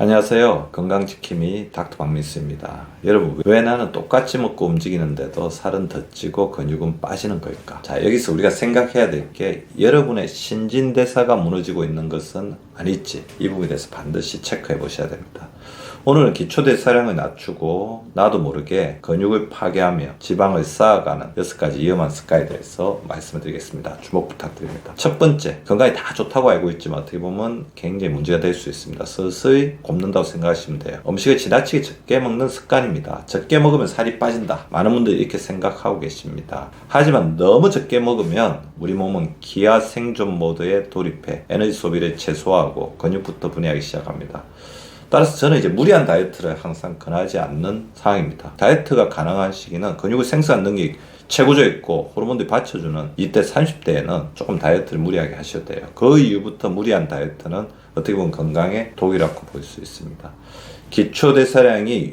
안녕하세요. 건강지킴이 닥터 박민수입니다. 여러분, 왜 나는 똑같이 먹고 움직이는데도 살은 더 찌고 근육은 빠지는 걸까? 자, 여기서 우리가 생각해야 될 게 여러분의 신진대사가 무너지고 있는 것은 아닐지 이 부분에 대해서 반드시 체크해 보셔야 됩니다. 오늘은 기초대사량을 낮추고 나도 모르게 근육을 파괴하며 지방을 쌓아가는 6가지 위험한 습관에 대해서 말씀을 드리겠습니다. 주목 부탁드립니다. 첫 번째, 건강에 다 좋다고 알고 있지만 어떻게 보면 굉장히 문제가 될 수 있습니다. 서서히 굶는다고 생각하시면 돼요. 음식을 지나치게 적게 먹는 습관입니다. 적게 먹으면 살이 빠진다. 많은 분들이 이렇게 생각하고 계십니다. 하지만 너무 적게 먹으면 우리 몸은 기아 생존 모드에 돌입해 에너지 소비를 최소화하고 근육부터 분해하기 시작합니다. 따라서 저는 이제 무리한 다이어트를 항상 권하지 않는 상황입니다. 다이어트가 가능한 시기는 근육을 생성한 능력이 최고조 있고 호르몬들이 받쳐주는 이때 30대에는 조금 다이어트를 무리하게 하셔도 돼요. 그 이후부터 무리한 다이어트는 어떻게 보면 건강에 독이라고 볼 수 있습니다. 기초대사량이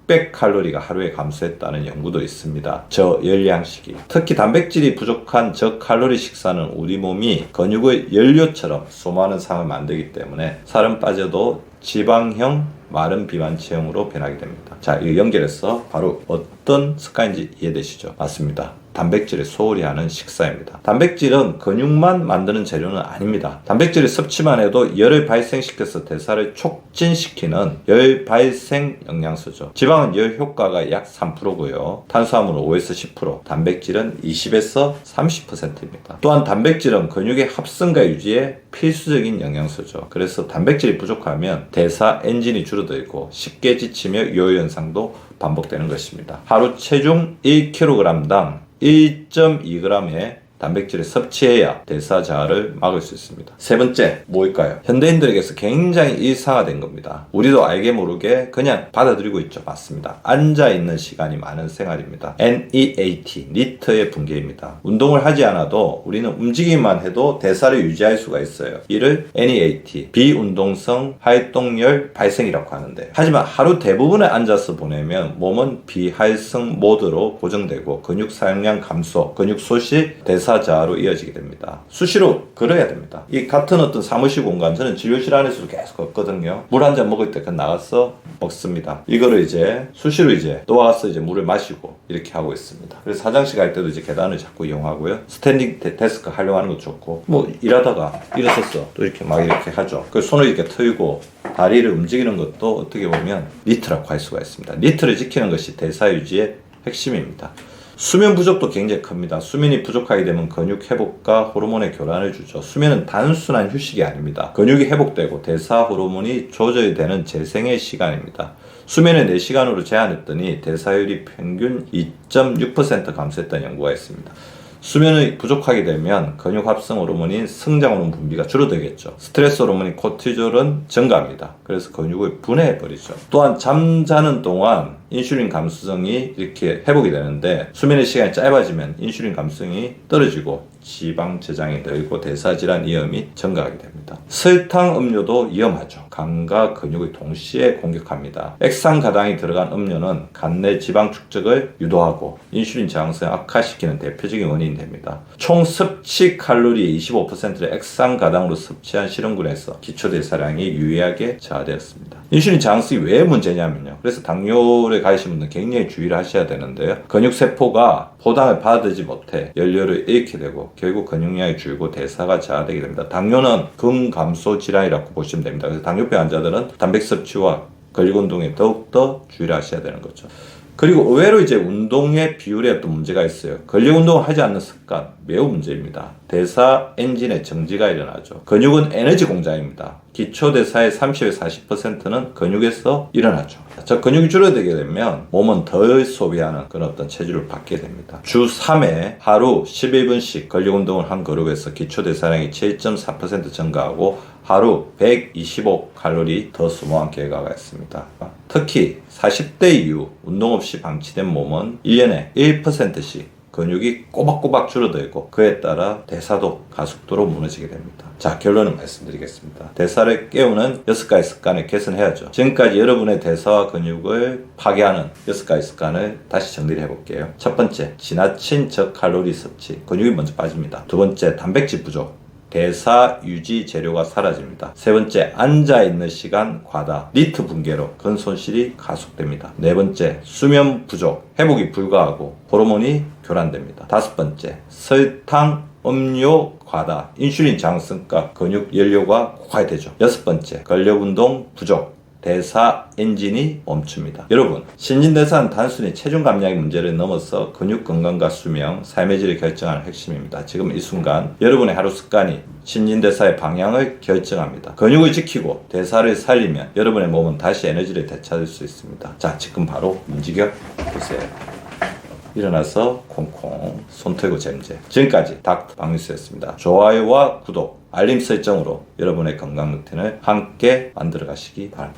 600칼로리가 하루에 감소했다는 연구도 있습니다. 저열량식이. 특히 단백질이 부족한 저칼로리 식사는 우리 몸이 근육의 연료처럼 소모하는 상황을 만들기 때문에 살은 빠져도 지방형 마른 비만 체형으로 변하게 됩니다. 자, 이거 연결해서 바로 어떤 습관인지 이해되시죠? 맞습니다. 단백질을 소홀히 하는 식사입니다. 단백질은 근육만 만드는 재료는 아닙니다. 단백질을 섭취만 해도 열을 발생시켜서 대사를 촉진시키는 열 발생 영양소죠. 지방은 열 효과가 약 3%고요. 탄수화물은 5에서 10%, 단백질은 20에서 30%입니다. 또한 단백질은 근육의 합성과 유지에 필수적인 영양소죠. 그래서 단백질이 부족하면 대사 엔진이 줄어들고 쉽게 지치며 요요 현상도 반복되는 것입니다. 하루 체중 1kg당 1.2g의 단백질을 섭취해야 대사 저하를 막을 수 있습니다. 세 번째, 뭘까요? 현대인들에게서 굉장히 일상화된 겁니다. 우리도 알게 모르게 그냥 받아들이고 있죠. 맞습니다. 앉아있는 시간이 많은 생활입니다. NEAT, 니트의 붕괴입니다. 운동을 하지 않아도 우리는 움직이기만 해도 대사를 유지할 수가 있어요. 이를 NEAT, 비운동성 활동열 발생이라고 하는데, 하지만 하루 대부분을 앉아서 보내면 몸은 비활성 모드로 고정되고 근육 사용량 감소, 근육 소실, 대사 자로 이어지게 됩니다. 수시로 걸어야 됩니다. 이 같은 어떤 사무실 공간, 저는 진료실 안에서도 계속 걷거든요. 물 한 잔 먹을 때 그냥 나가서 먹습니다. 이거를 이제 수시로 이제 또 와서 이제 물을 마시고 이렇게 하고 있습니다. 그래서 화장실 갈 때도 이제 계단을 자꾸 이용하고요. 스탠딩 데스크 활용하는 것도 좋고, 뭐 일하다가 일어섰어 또 이렇게 막 이렇게 하죠. 그 손을 이렇게 틀고 다리를 움직이는 것도 어떻게 보면 니트라고 할 수가 있습니다. 니트를 지키는 것이 대사 유지의 핵심입니다. 수면 부족도 굉장히 큽니다. 수면이 부족하게 되면 근육 회복과 호르몬의 교란을 주죠. 수면은 단순한 휴식이 아닙니다. 근육이 회복되고 대사 호르몬이 조절이 되는 재생의 시간입니다. 수면을 4시간으로 제한했더니 대사율이 평균 2.6% 감소했다는 연구가 있습니다. 수면이 부족하게 되면 근육 합성 호르몬인 성장 호르몬 분비가 줄어들겠죠. 스트레스 호르몬인 코티졸은 증가합니다. 그래서 근육을 분해해버리죠. 또한 잠자는 동안 인슐린 감수성이 이렇게 회복이 되는데, 수면의 시간이 짧아지면 인슐린 감수성이 떨어지고 지방 저장이 늘고 대사질환 위험이 증가하게 됩니다. 설탕 음료도 위험하죠. 간과 근육을 동시에 공격합니다. 액상가당이 들어간 음료는 간 내 지방 축적을 유도하고 인슐린 저항성을 악화시키는 대표적인 원인이 됩니다. 총 섭취 칼로리의 25%를 액상가당으로 섭취한 실험군에서 기초대사량이 유의하게 저하되었습니다. 인슐린 저항성이 왜 문제냐면요. 그래서 당뇨를 가지신 분들은 굉장히 주의를 하셔야 되는데요. 근육세포가 포당을 받아들이지 못해 연료를 잃게 되고 결국 근육량이 줄고 대사가 저하되게 됩니다. 당뇨는 근감소 질환이라고 보시면 됩니다. 그래서 당뇨병 환자들은 단백 섭취와 근력운동에 더욱더 주의를 하셔야 되는 거죠. 그리고 의외로 이제 운동의 비율에 어떤 문제가 있어요. 근력운동을 하지 않는 습관, 매우 문제입니다. 대사 엔진의 정지가 일어나죠. 근육은 에너지 공장입니다. 기초대사의 30에서 40%는 근육에서 일어나죠. 저 근육이 줄어들게 되면 몸은 덜 소비하는 그런 어떤 체질을 받게 됩니다. 주 3회 하루 11분씩 근력운동을 한 그룹에서 기초대사량이 7.4% 증가하고 하루 125칼로리 더 소모한 결과가 있습니다. 특히 40대 이후 운동 없이 방치된 몸은 1년에 1%씩 근육이 꼬박꼬박 줄어들고 그에 따라 대사도 가속도로 무너지게 됩니다. 자, 결론을 말씀드리겠습니다. 대사를 깨우는 6가지 습관을 개선해야죠. 지금까지 여러분의 대사와 근육을 파괴하는 6가지 습관을 다시 정리를 해볼게요. 첫 번째, 지나친 저칼로리 섭취. 근육이 먼저 빠집니다. 두 번째, 단백질 부족. 대사 유지 재료가 사라집니다. 세 번째, 앉아있는 시간 과다. 니트 붕괴로 근 손실이 가속됩니다. 네 번째, 수면 부족. 회복이 불가하고 호르몬이 교란됩니다. 다섯 번째, 설탕 음료 과다. 인슐린 저항성과 근육 연료가 고갈되죠. 여섯 번째, 근력운동 부족. 대사 엔진이 멈춥니다. 여러분, 신진대사는 단순히 체중 감량의 문제를 넘어서 근육 건강과 수명, 삶의 질을 결정하는 핵심입니다. 지금 이 순간 여러분의 하루 습관이 신진대사의 방향을 결정합니다. 근육을 지키고 대사를 살리면 여러분의 몸은 다시 에너지를 되찾을 수 있습니다. 자, 지금 바로 움직여 보세요. 일어나서 콩콩, 손 털고 잼재. 지금까지 닥터 박민수였습니다. 좋아요와 구독, 알림 설정으로 여러분의 건강 루틴을 함께 만들어 가시기 바랍니다.